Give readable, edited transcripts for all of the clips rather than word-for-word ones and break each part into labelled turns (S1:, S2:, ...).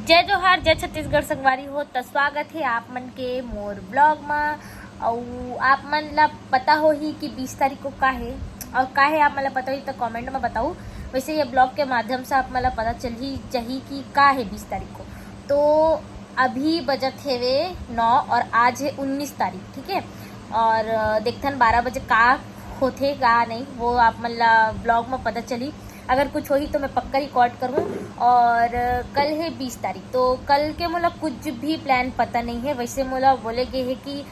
S1: जय जोहार, जय छत्तीसगढ़ संगवारी हो। तो स्वागत है आप मन के मोर ब्लॉग में। और आप मन ला पता हो ही कि 20 तारीख को का है और का है, आप मतलब पता ही तो कमेंट में बताओ। वैसे ये ब्लॉग के माध्यम से आप मतलब पता चल ही जही कि का है 20 तारीख को। तो अभी बजट है वे 9 और आज है 19 तारीख, ठीक है। और देखथन 12 बजे का होथे का नहीं, वो आप मतलब ब्लॉग में पता चली। अगर कुछ होगी तो मैं पक्का रिकॉर्ड करूँ। और कल है 20 तारीख, तो कल के मतलब कुछ भी प्लान पता नहीं है। वैसे मोला बोले गए है कि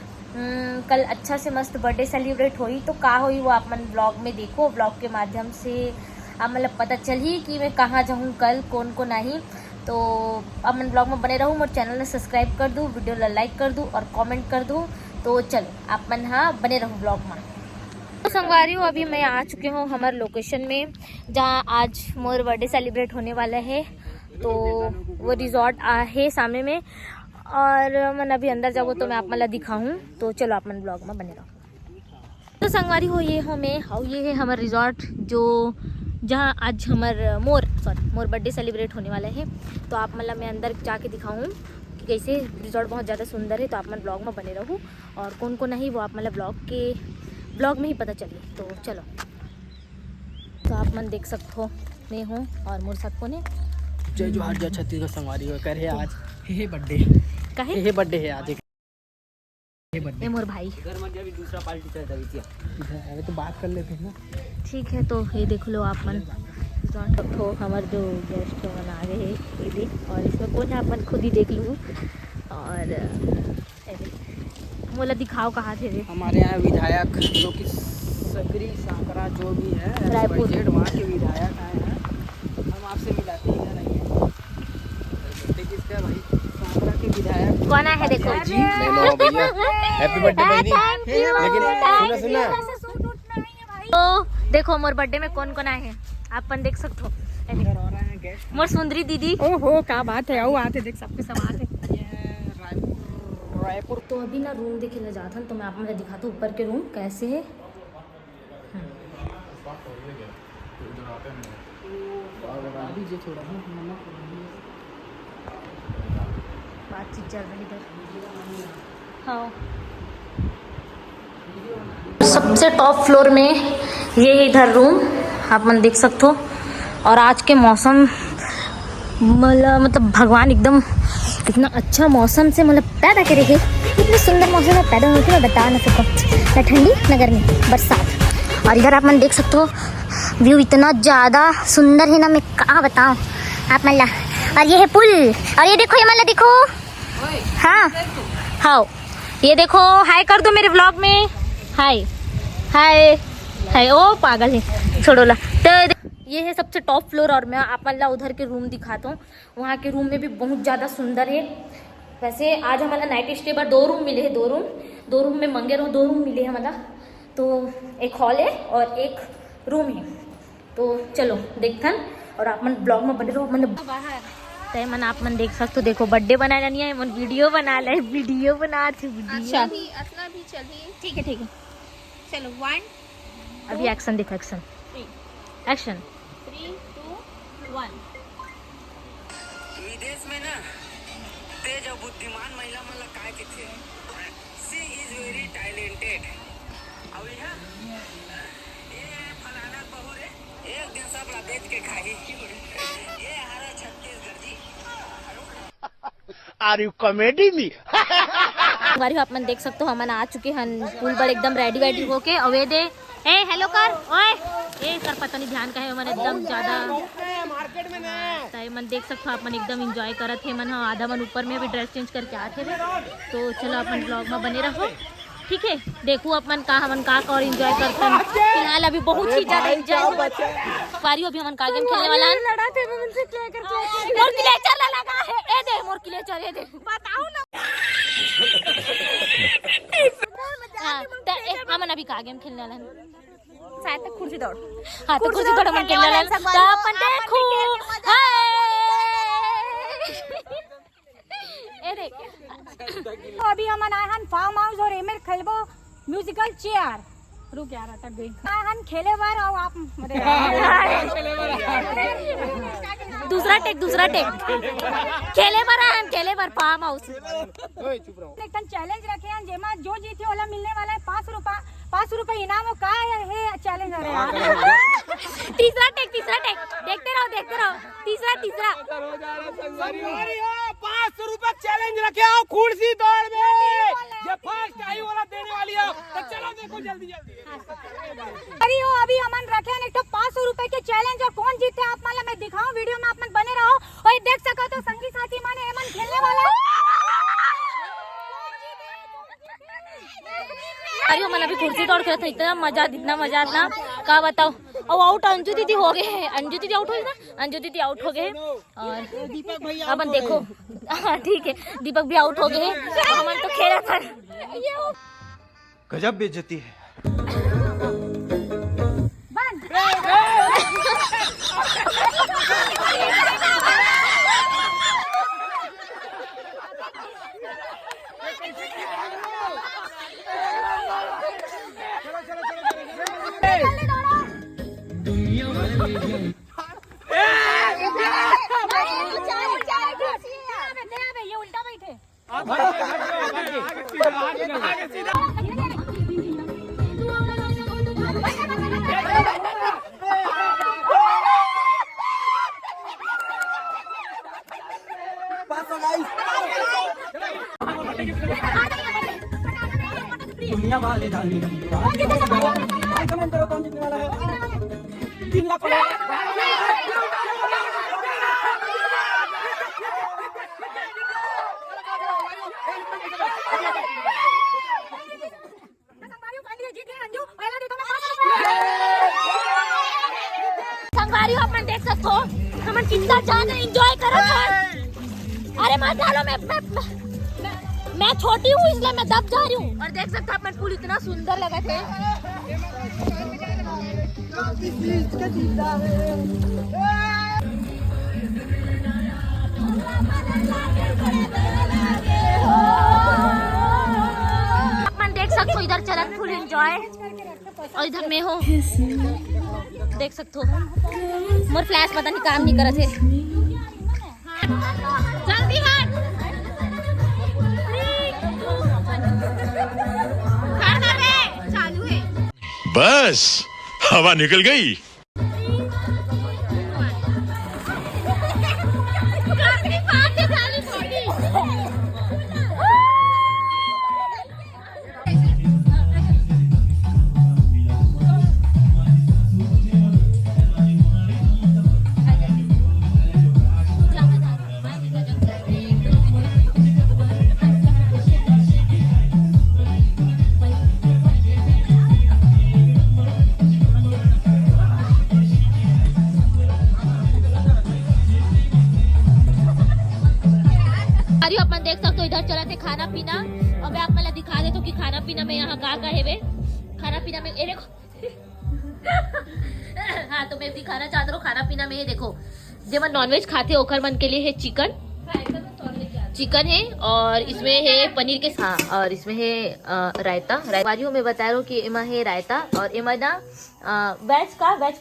S1: कल अच्छा से मस्त बर्थडे सेलिब्रेट होई, तो का होई वो आप मन ब्लॉग में देखो। ब्लॉग के माध्यम से आप मतलब पता चल ही कि मैं कहाँ जाऊँ कल, कौन को नहीं। तो अब मैं ब्लॉग में बने रहूँ, मोर चैनल ने सब्सक्राइब कर दूँ, वीडियो ला लाइक कर दूँ और कमेंट कर दूँ। तो चलो आप मन हाँ बने रहूँ ब्लॉग में। तो संगवारी हूँ, अभी मैं आ चुके हूँ हमारे लोकेशन में जहाँ आज मोर बर्थडे सेलिब्रेट होने वाला है। तो वो रिजॉर्ट है सामने में और मन अभी अंदर जाऊँ तो मैं आप मतलब दिखाऊँ। तो चलो आप मन ब्लॉग में बने रहो। तो संगवारी हो ये हो मैं और ये है हमारा रिजॉर्ट जो जहाँ आज मोर बर्थडे सेलिब्रेट होने वाला है। तो आप मतलब मैं अंदर जाके दिखाऊँ कि कैसे रिजॉर्ट बहुत ज़्यादा सुंदर है। तो आप मन ब्लॉग में बने रहूँ और कौन को नहीं वो आप मतलब ब्लॉग में ही पता चले। तो चलो, तो आप मन देख सकते हो मैं हूँ और मोर साथ कोने
S2: जय जोहार, जय छत्तीसगढ़ संगवारी हो। कर है आज हे बर्थडे
S1: कहे
S2: हे बर्थडे है आज, हे
S1: ए
S2: बर्थडे
S1: मोर भाई।
S2: घर में अभी दूसरा पार्टी चल रही थी, इधर अरे तो बात कर लेते हैं ना।
S1: ठीक है, तो ये देख लो आप मन तो हमारे जो गेस्ट मन आ गए हैं ये देख। और इसमें कौन है आप मन खुद ही देख लूँ। और मोला दिखाओ कहाँ थे रे।
S2: हमारे यहाँ विधायक जो कि सकरी सांकरा जो भी है
S1: रायपुर,
S2: वहाँ के विधायक आए हैं। हम आपसे मिलाते ही नहीं है बर्थडे किसका है भाई? सांकरा के विधायक
S1: कौन है देखो
S2: जी।
S3: हैप्पी बर्थडे बहनी। लेकिन सुना
S1: तो देखो मोर बर्थडे में कौन कौन आए हैं आप देख सकते हो। मोर सुंदरी दीदी,
S4: ओहो क्या बात है, आओ आते देख सबके सामान है।
S2: रायपुर।
S1: तो अभी ना रूम देखे ले जाता तो मैं आप मुझे दिखाता हूँ ऊपर के रूम कैसे है।
S2: अभी जो थोड़ा
S1: बातचीत चल रही इधर। हाँ, सबसे टॉप फ्लोर में ये है इधर रूम, आप मन देख सकते हो। और आज के मौसम मतलब भगवान एकदम इतना अच्छा मौसम से मतलब पैदा करे है। इतने सुंदर मौसम में पैदा होती मैं बता ना सकूँ, न ठंडी न गर्मी, बरसात। और इधर आप मन देख सकते हो व्यू इतना ज़्यादा सुंदर है ना, मैं कहाँ बताऊँ आप मल्ला। और ये है पुल, और ये देखो ये मल्ला देखो। हाँ हाँ, ये देखो हाय कर दो मेरे व्लॉग में। हाय हाय हाय, ओ पागल है छोड़ो ला। तो ये है सबसे टॉप फ्लोर और मैं आप मतलब उधर के रूम दिखाता हूँ। वहाँ के रूम में भी बहुत ज़्यादा सुंदर है। वैसे आज हमारा नाइट स्टे पर 2 रूम मिले हैं, 2 रूम में मंगे रहो, 2 रूम मिले हैं मतलब। तो एक हॉल है और एक रूम है। तो चलो देखथन और आप मन ब्लॉग में बने रहो मतलब तय मन आप मन देख सकते हो। देखो बर्थडे बनाया नहीं है, मन वीडियो बना ले, वीडियो बना थे वीडियो।
S4: असला भी चलिए, ठीक है चलो 1
S1: अभी एक्शन देखो, एक्शन एक्शन।
S4: 3 2 1।
S2: विदेश में ना तेज और बुद्धिमान महिला मन काय के थे। सी इज वेरी टैलेंटेड। अब ये फलाना बहू रे एक दिन सब ला बेच के खाई। ये हमारा Chhattisgarh ji.
S3: Are you comedy me?
S1: हमारी आप मन देख सकते हो हम आ चुके हैं पुल पर एकदम रेडी वेडी होके। अवे दे ए हेलो कर ओए ए कर पता नहीं ध्यान का है मन एकदम ज्यादा
S2: मार्केट में ना
S1: तो मन देख सकते हो आप मन एकदम एंजॉय करत थे मन। हाँ, आधा मन ऊपर में भी ड्रेस चेंज करके आते थे। तो चलो अपन ब्लॉग में बने रहो, ठीक है। देखो अपन का हमन का और एंजॉय करते हैं। फिलहाल अभी बहुत ही ज्यादा एंजॉय पारी। अभी हमन का गेम खेलने वाला है। लड़ा थे मैं उनसे क्या करते मोर क्लेचर लगा है ए दे मोर क्लेचर ए दे बताओ ना। हाँ, तो हमन अभी का गेम खेलने वाला है
S4: शायद तक कुर्सी दौड़।
S1: हाँ, तो कुर्सी दौड़ मन खेलने वाला है। तो अपन देखो हाय ए देख
S4: अभी हम आए हन फार्म हाउस और एमेर खेलबो म्यूजिकल चेयर।
S5: रुक यार अटक गई हम खेले बार और आप
S1: दूसरा टेक खेले बार फार्म हाउस
S5: एकदम चैलेंज रखे हैं जेमा जो जीते वाला मिलने वाला है 5 रुपए इनाम हो का है चैलेंज है यार।
S1: तीसरा टेक देखते रहो तीसरा
S3: 500 रुपए चैलेंज रखे आओ कुर्सी दौड़ में जो फर्स्ट आई वाला देने वाली है तो चलो देखो जल्दी
S5: अरे हो अभी अमन रखे हैं एक तो 500 रुपए के चैलेंज और कौन जीते आप मतलब मैं दिखाऊं वीडियो में आप मन बने रहो और ये देख सको तो संगी साथी माने अमन खेलने वाला है।
S1: अरे मैंने अभी कुर्सी तोड़ के था इतना मजा आता क्या बताओ। और आउट अंजू दीदी हो गए हैं अंजू दीदी आउट हो गए और
S3: दीपक भाई
S1: अमन देखो हाँ ठीक है दीपक भी आउट हो गए हैं अमन तो खेला था।
S3: गजब बेइज्जती है।
S5: ये उल्टा बैठे
S1: संगवारी हो अपन देख सकते हो हम कितना ज्यादा एंजॉय कर रहे हैं। अरे मत डालो मैं छोटी हूँ इसलिए मैं दब जा रही हूँ और देख सकते हो अपन पुल इतना सुंदर लगा थे। अपन देख सकते हो इधर चलत फुल एंजॉय और इधर में हो देख सकते हो मोर फ्लैश पता नहीं काम नहीं कर रहे थे। जल्दी हट चालू है
S6: बस हवा निकल गई।
S1: अपन देख सकते हो इधर चला थे खाना पीना और मैं आप मतलब दिखा दे तो कि खाना पीना में यहाँ का है वे खाना पीना में ये देखो हाँ तो मैं दिखाना चाहता हूँ खाना पीना में ये देखो जो मन नॉनवेज खाते हैं ओखर मन के लिए है चिकन है और इसमें है पनीर के साथ और इसमें है रायता वारियों में बता रहा हूँ कि इमा है रायता और इमा ना वेज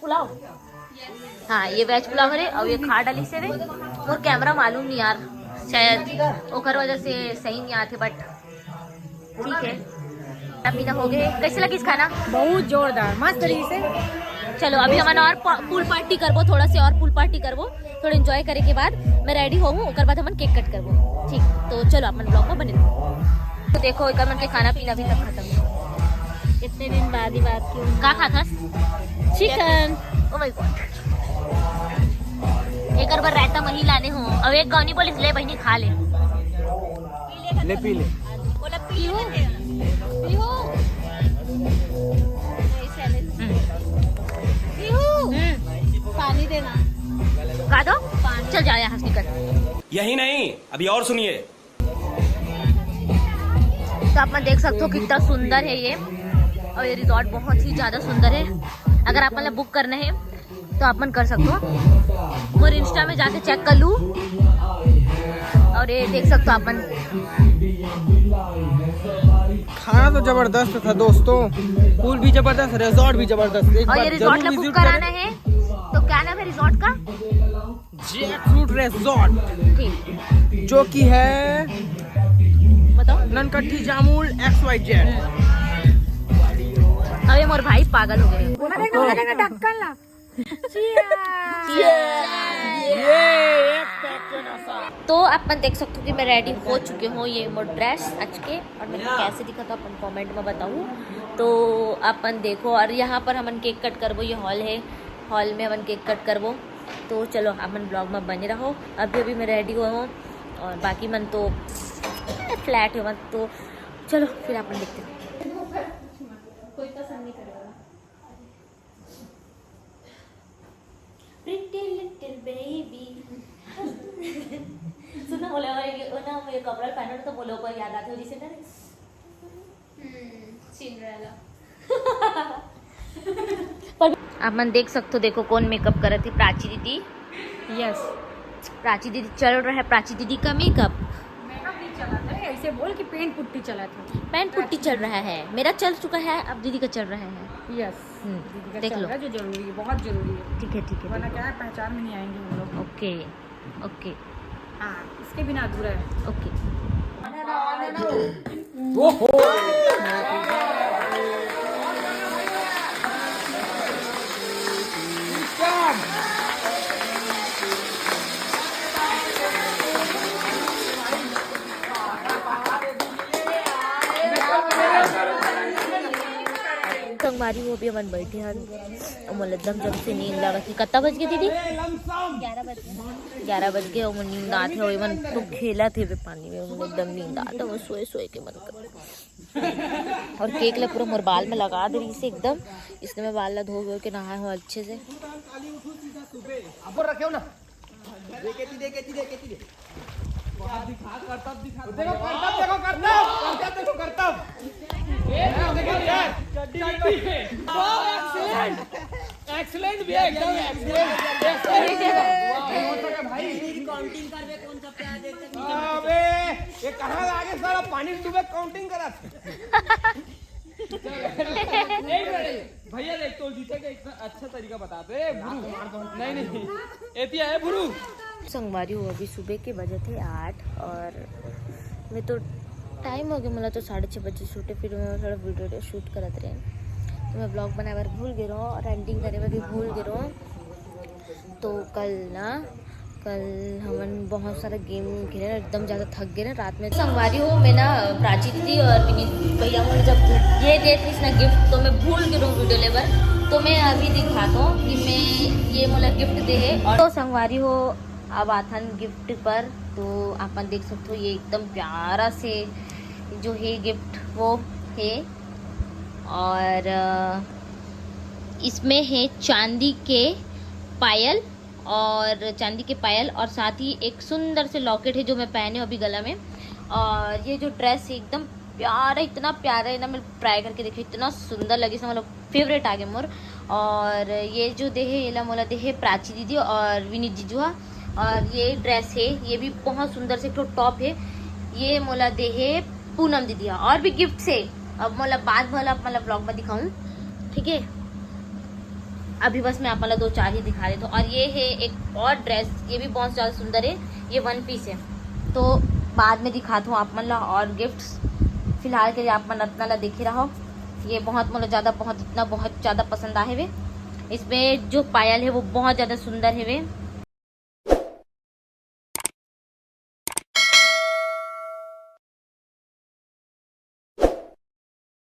S1: पुलाव हाँ ये वेज पुलाव है और ये खा डाली से वे और कैमरा मालूम नहीं यार शायद ओखर वजह से सही नहीं आते बट ठीक है पीना हो गए। कैसे लगी खाना?
S5: बहुत जोरदार मस्त तरीके से।
S1: चलो अभी हमारा और पूल पार्टी करबो थोड़ा से और पूल पार्टी करबो थोड़ा एंजॉय करे के बाद मैं रेडी होऊं ओकर बाद हम केक कट करबो ठीक। तो चलो अपन ब्लॉग में बने रहो। तो देखो एक मन के खाना पीना भी सब खत्म इतने दिन बाद ही बात क्यों का खाता चिकन ओ माय गॉड एक बार रायता वही लाने हो अब एक गौनी बोली ले बहनी खा ले
S3: पी ले
S1: बोला पी हो
S5: पानी देना
S1: खा दो चल जाओ यहाँ से निकल।
S7: यही नहीं अभी और सुनिए।
S1: तो आप देख सकते हो कितना सुंदर है ये और ये रिजॉर्ट बहुत ही ज्यादा सुंदर है। अगर आप मतलब बुक करना है तो आप मन कर सकते हो और इंस्टा में जाके चेक कर लूँ और ये देख सकते हो अपन
S3: खाना तो जबरदस्त था दोस्तों, पूल भी जबरदस्त, रिजॉर्ट भी जबरदस्त। एक
S1: और
S3: बार
S1: ये रिजॉर्ट
S3: जरूर
S1: बुक
S3: विजिट
S1: कराना
S3: करें।
S1: है तो क्या नाम है रिजॉर्ट का?
S3: जैकफ्रूट रिजॉर्ट,
S1: ठीक,
S3: जो कि है
S1: बताओ।
S3: ननकट्टी जामुल XYZ।
S1: अबे मोर भाई पागल हो गए।
S5: ढक्कन ला।
S1: तो अपन देख सकते हो कि मैं रेडी हो चुकी हूँ। ये मोर ड्रेस आज के, और मेरे को कैसे दिखा था अपन कमेंट में बताऊँ। तो अपन देखो, और यहाँ पर हमन केक कट करबो। ये हॉल है, हॉल में हमन केक कट करबो। तो चलो अपन ब्लॉग में बने रहो। अभी मैं रेडी हुआ हूँ, और बाकी मन तो फ्लैट है मन। तो चलो फिर अपन देखते हैं। कोई पसंद नहीं करेगा। Pretty little baby। सुना बोले ना, मुझे कपड़ा पहना तो बोलो पर याद आती हो जिसे ना
S4: सिंड्रेला।
S1: पर अपन देख सकते हो, देखो कौन मेकअप कर रही थी, प्राची दीदी।
S5: यस,
S1: प्राची दीदी चल रहा है, प्राची दीदी का मेकअप।
S5: मेकअप नहीं चला था, ऐसे बोल कि पेंट पुट्टी चला था।
S1: पैंट पुट्टी चल रहा है, मेरा चल चुका है, अब दीदी का चल रहा है।
S5: यस,
S1: देख लो।
S5: जो जरूरी है, बहुत जरूरी है,
S1: ठीक है ठीक है,
S5: वरना क्या है पहचान में नहीं आएंगे हम लोग।
S1: ओके ओके
S5: हाँ, इसके बिना अधूरा है।
S1: ओके। संगवारी वो भी अपन बैठे हैं, मतलब एकदम जब से नींद लगा थी। कितना बज गए दीदी? 11 बज गए। और नींद आते हुए मन तो खेला थे पानी में, मुझे एकदम नींद आता, वो सोए सोए के मन कर। और केक ला पूरा मोर बाल में लगा दे रही से एकदम, इसलिए मैं बाल ला धो धो के नहाए हूँ अच्छे से।
S3: एक्सीलेंट भी है, एकदम अबे ये कहाँ आगे सारा पानी डूबे काउंटिंग करा। भैया देख तो जीते का इतना अच्छा तरीका बताते बुरू। नहीं एती है बुरू।
S1: संगवारी हो अभी सुबह के बजे थे 8, और मैं तो टाइम हो गया, मतलब तो 6:30 बजे शूट है। फिर मैं थोड़ा वीडियो शूट करते रहे, तो मैं ब्लॉग बनाए बार भूल गए रहो, और एडिटिंग करे बार भी भूल गए रहो। तो कल हमन बहुत सारा गेम खेले, एकदम ज़्यादा थक गए ना रात में। संगवारी हो मैं ना प्राची थी और विनीत भैया मुझे जब ये दे थी ना गिफ्ट, तो मैं भूल गई हूँ वीडियो लेवर। तो मैं अभी दिखाता हूँ कि मैं ये मुझे गिफ्ट दे है। और तो संगवारी हो अब आथन गिफ्ट पर, तो आप देख सकते हो ये एकदम प्यारा से जो है गिफ्ट वो है। और इसमें है चांदी के पायल, और साथ ही एक सुंदर से लॉकेट है जो मैं पहने अभी गला में। और ये जो ड्रेस है एकदम प्यारा, इतना प्यारा है ना, मैं ट्राई करके देखी, इतना सुंदर लगे, मतलब फेवरेट आ गया मोर। और ये जो दे है ये मोला दे है प्राची दीदी और विनीत जीजुआ। और ये ड्रेस है, ये भी बहुत सुंदर से एक टॉप है, ये मोला दे है पूनम दीदी। और भी गिफ्ट है, अब मतलब बाद वाला मतलब ब्लॉग में दिखाऊं, ठीक है। अभी बस मैं आप वाला 2-4 ही दिखा देता हूँ। और ये है एक और ड्रेस, ये भी बहुत ज़्यादा सुंदर है, ये 1 पीस है, तो बाद में दिखाता हूँ आप मतलब और गिफ्ट्स। फिलहाल के लिए आप मन इतना ला देख ही रहो। ये बहुत मतलब ज़्यादा बहुत ज़्यादा पसंद आए हुए। इसमें जो पायल है वो बहुत ज़्यादा सुंदर है वे।